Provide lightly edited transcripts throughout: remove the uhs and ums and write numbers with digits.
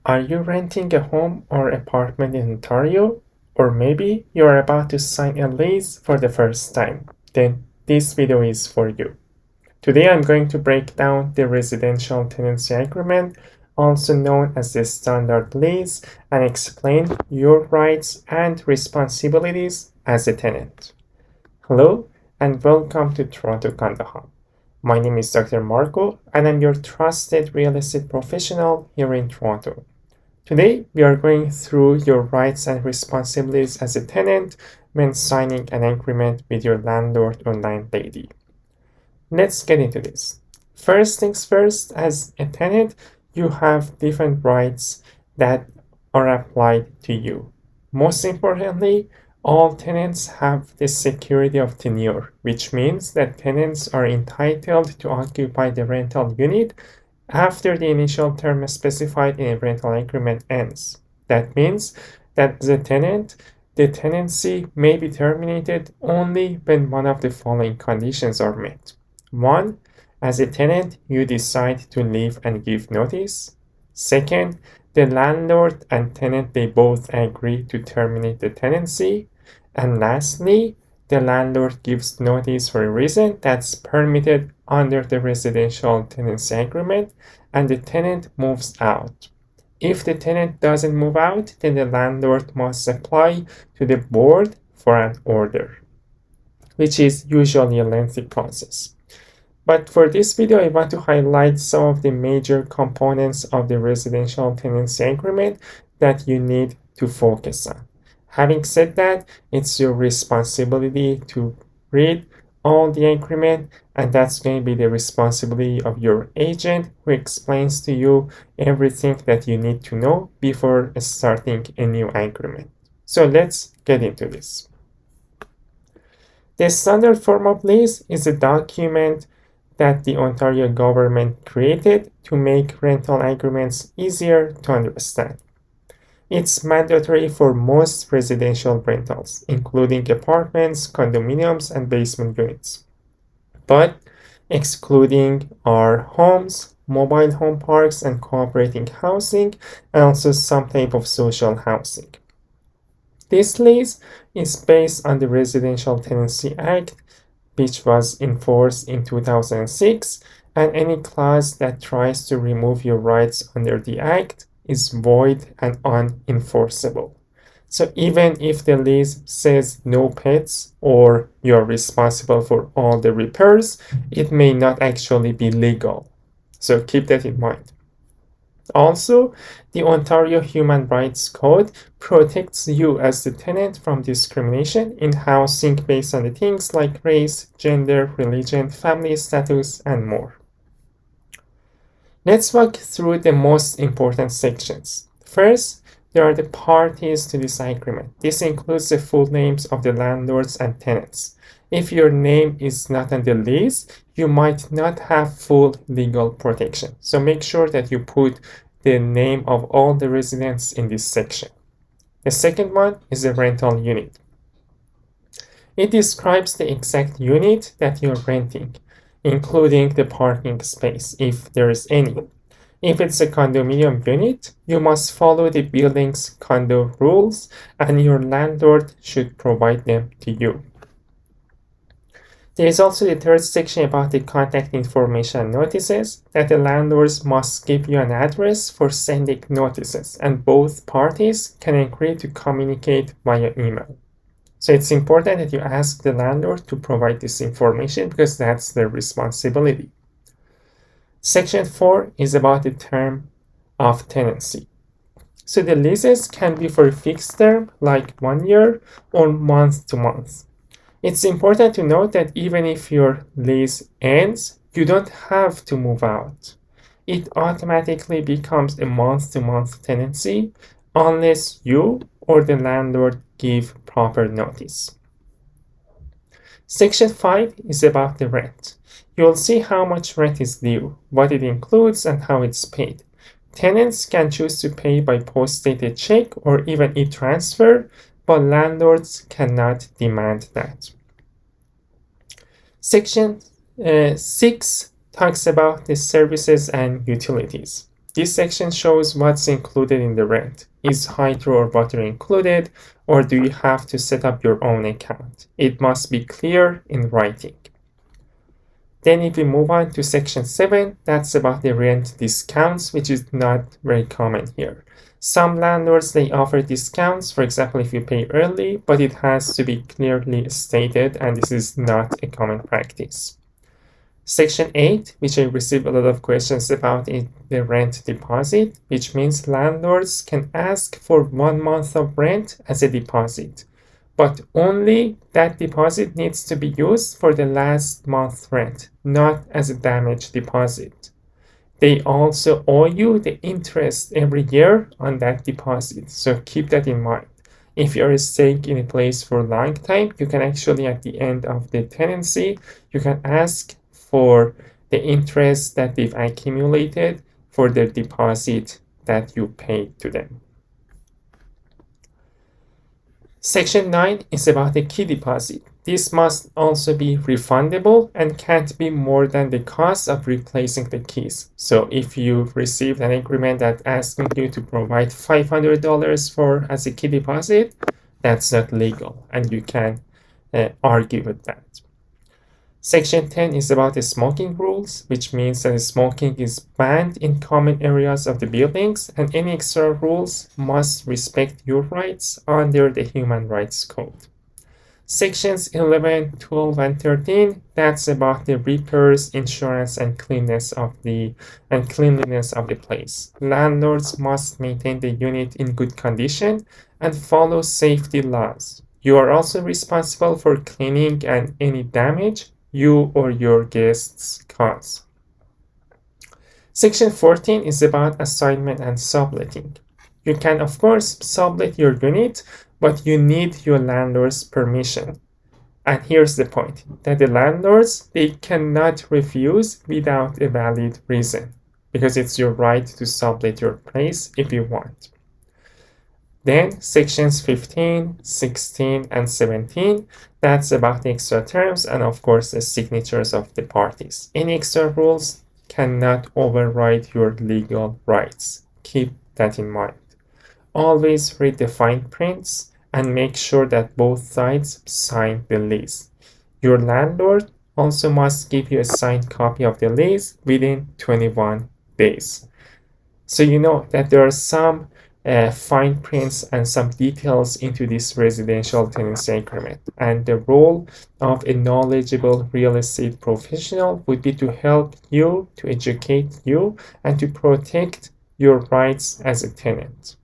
Are you renting a home or apartment in Ontario? Or maybe you are about to sign a lease for the first time? Then this video is for you. Today I'm going to break down the Residential Tenancy Agreement, also known as the Standard Lease, and explain your rights and responsibilities as a tenant. Hello and welcome to Toronto Condo Hub. My name is Dr. Marco and I'm your trusted real estate professional here in Toronto. Today, we are going through your rights and responsibilities as a tenant when signing an agreement with your landlord or landlady. Let's get into this. First things first, as a tenant, you have different rights that are applied to you. Most importantly, all tenants have the security of tenure, which means that tenants are entitled to occupy the rental unit after the initial term specified in a rental agreement ends. That means that as a tenant, the tenancy may be terminated only when one of the following conditions are met. 1. As a tenant, you decide to leave and give notice. 2nd, the landlord and tenant, they both agree to terminate the tenancy. And lastly, the landlord gives notice for a reason that's permitted under the Residential Tenancy Agreement and the tenant moves out. If the tenant doesn't move out, then the landlord must apply to the board for an order, which is usually a lengthy process. But for this video, I want to highlight some of the major components of the Residential Tenancy Agreement that you need to focus on. Having said that, it's your responsibility to read all the agreement, and that's going to be the responsibility of your agent who explains to you everything that you need to know before starting a new agreement. So let's get into this. The standard form of lease is a document that the Ontario government created to make rental agreements easier to understand. It's mandatory for most residential rentals, including apartments, condominiums, and basement units. But excluding are homes, mobile home parks, and cooperating housing, and also some type of social housing. This lease is based on the Residential Tenancy Act, which was enforced in 2006, and any clause that tries to remove your rights under the Act is void and unenforceable. So even if the lease says no pets or you're responsible for all the repairs, it may not actually be legal. So keep that in mind. Also, the Ontario Human Rights Code protects you as the tenant from discrimination in housing based on the things like race, gender, religion, family status, and more. Let's walk through the most important sections. First, there are the parties to this agreement. This includes the full names of the landlords and tenants. If your name is not on the lease, you might not have full legal protection. So make sure that you put the name of all the residents in this section. The second one is the rental unit. It describes the exact unit that you're renting, including the parking space, if there is any. If it's a condominium unit, you must follow the building's condo rules, and your landlord should provide them to you. There is also the third section about the contact information notices, that the landlords must give you an address for sending notices, and both parties can agree to communicate via email. So it's important that you ask the landlord to provide this information because that's their responsibility. Section 4 is about the term of tenancy. So the leases can be for a fixed term, like 1 year, or month to month. It's important to note that even if your lease ends, you don't have to move out. It automatically becomes a month-to-month tenancy unless you or the landlord give proper notice. Section 5 is about the rent. You'll see how much rent is due, what it includes, and how it's paid. Tenants can choose to pay by post-dated check or even e-transfer, but landlords cannot demand that. Section 6 talks about the services and utilities. This section shows what's included in the rent. Is hydro or water included, or do you have to set up your own account? It must be clear in writing. Then if we move on to section 7, that's about the rent discounts, which is not very common here. Some landlords, they offer discounts, for example, if you pay early, but it has to be clearly stated, and this is not a common practice. Section 8, which I received a lot of questions about, is the rent deposit, which means landlords can ask for 1 month of rent as a deposit, but only that deposit needs to be used for the last month's rent, not as a damage deposit. They also owe you the interest every year on that deposit, so keep that in mind. If you're staying in a place for a long time, you can actually, at the end of the tenancy, you can ask for the interest that they've accumulated for the deposit that you paid to them. Section 9 is about the key deposit. This must also be refundable and can't be more than the cost of replacing the keys. So if you've received an agreement that asking you to provide $500 for as a key deposit, that's not legal, and you can argue with that. Section 10 is about the smoking rules, which means that smoking is banned in common areas of the buildings, and any extra rules must respect your rights under the Human Rights Code. Sections 11, 12, and 13, that's about the repairs, insurance, and cleanliness of the place. Landlords must maintain the unit in good condition and follow safety laws. You are also responsible for cleaning and any damage you or your guests cause. Section 14 is about assignment and subletting. You can, of course, sublet your unit, but you need your landlord's permission. And here's the point, that the landlords, they cannot refuse without a valid reason, because it's your right to sublet your place if you want. Then sections 15, 16, and 17, that's about the extra terms and of course the signatures of the parties. Any extra rules cannot override your legal rights. Keep that in mind. Always read the fine prints and make sure that both sides sign the lease. Your landlord also must give you a signed copy of the lease within 21 days. So you know that there are some fine prints and some details into this residential tenancy agreement, and the role of a knowledgeable real estate professional would be to help you, to educate you, and to protect your rights as a tenant.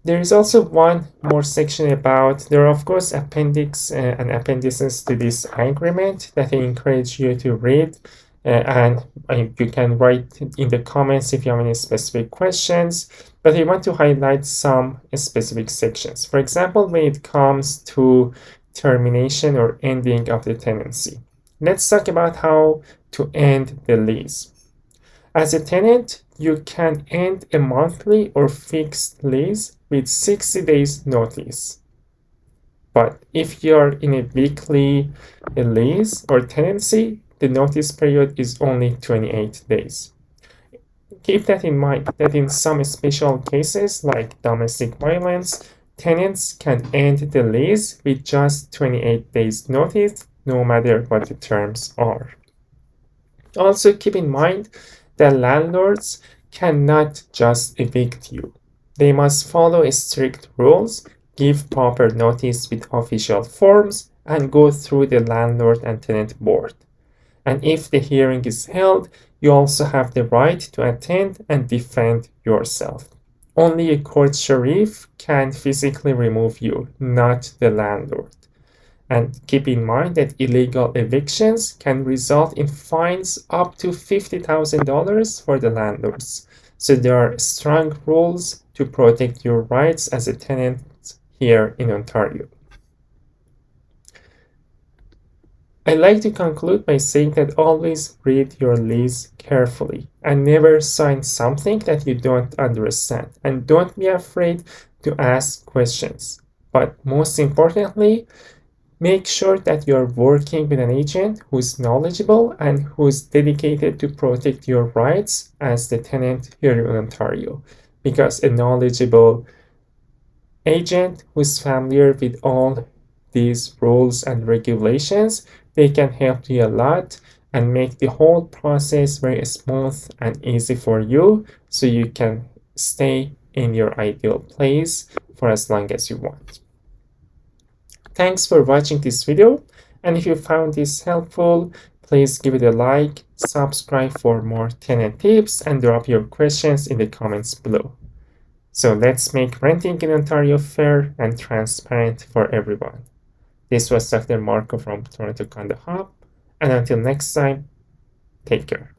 There is also one more section about, there are of course appendix and appendices to this agreement that I encourage you to read. And you can write in the comments if you have any specific questions, but I want to highlight some specific sections. For example, when it comes to termination or ending of the tenancy. Let's talk about how to end the lease. As a tenant, you can end a monthly or fixed lease with 60 days notice. But if you're in a weekly lease or tenancy, the notice period is only 28 days. Keep that in mind that in some special cases like domestic violence, tenants can end the lease with just 28 days notice, no matter what the terms are. Also keep in mind that landlords cannot just evict you. They must follow strict rules, give proper notice with official forms, and go through the landlord and tenant board. And if the hearing is held, you also have the right to attend and defend yourself. Only a court sheriff can physically remove you, not the landlord. And keep in mind that illegal evictions can result in fines up to $50,000 for the landlords. So there are strong rules to protect your rights as a tenant here in Ontario. I like to conclude by saying that always read your lease carefully and never sign something that you don't understand. And don't be afraid to ask questions. But most importantly, Make sure that you're working with an agent who's knowledgeable and who's dedicated to protect your rights as the tenant here in Ontario. Because a knowledgeable agent who's familiar with all these rules and regulations, they can help you a lot and make the whole process very smooth and easy for you so you can stay in your ideal place for as long as you want. Thanks for watching this video, and if you found this helpful, please give it a like, subscribe for more tenant tips, and drop your questions in the comments below. So let's make renting in Ontario fair and transparent for everyone. This was Dr. Marco from Toronto Condo Hub, and until next time, take care.